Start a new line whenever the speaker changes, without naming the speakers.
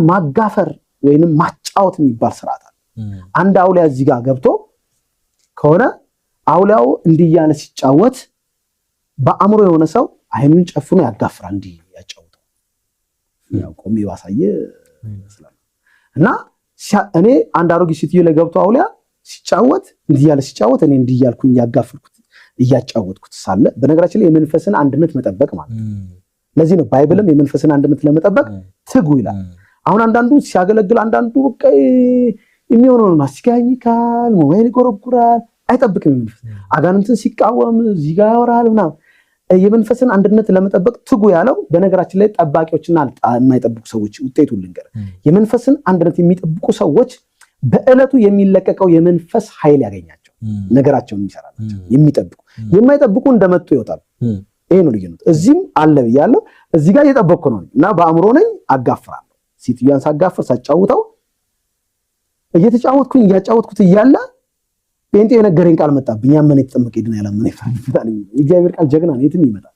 ማጋፈር ወይንም ማጫወት የሚባል ስርዓት አለ አንድ አውሊያ እዚህ ጋር ገብቶ ከሆነ አውሊያው እንዲያለ ሲጫወት በአእምሮ የሆነ ሰው አይኑን ጨፍኖ ያጋፍራል እንዲ ያጫውተው ያው ቆሜ ባሳየ ሰላም እና እኔ አንድ አሮጊ ሲትዩ ላይ ገብቶ አውሊያ ሲጫወት እንዲያለ ሲጫወት እኔ እንዲያልኩኝ ያጋፍርኩት እያጫወትኩት ሳለ በነገራችን ላይ የመንፈስን አንድነት መጠበቅ ማለት ለዚህ ነው ባይብልም የመንፈስን አንድነት ለመጠበቅ ትጉ ይላል አሁን አንዳንዱ ሲያገለግል አንዳንዱ በቃ የሚሆነው ማስካኒካል ሞባይል ይጎረጉራል አይጠብቅም የመንፈስ አጋንንትን ሲቃወም እዚህ ጋር ያወራልና የመንፈስን አንድነት ለመጠበቅ ትጉ ያለው በነገራችን ላይ ጠባቂዎችና የማይጠብቁ ሰዎች ውጤቱን ልንገር የመንፈስን አንድነት የሚጠብቁ ሰዎች በእለቱ የሚለቀቀው የመንፈስ ኃይል ያገኛቸው ነገራቸውን ይሰራላቸው የሚጠብቁ የማይጠብቁ እንደመጡ ይወጣሉ ይሄ ነው ልዩነቱ እዚህም አለ ይያለው እዚህ ጋር እየጠበቅኩ ነው እና በአእምሮ ነኝ አጋፍራለሁ ሲትዩን ሳጋፍር ሳጫውተው እየተጫወትኩኝ ያጫወትኩት ይያላ ጴንጤ የነገረኝ ቃል መጣብኝ ያመነ የተጠመቀ ይድና ያላመነ ይፈራል እግዚአብሔር ቃል ጀግና ነው የትም ይመጣል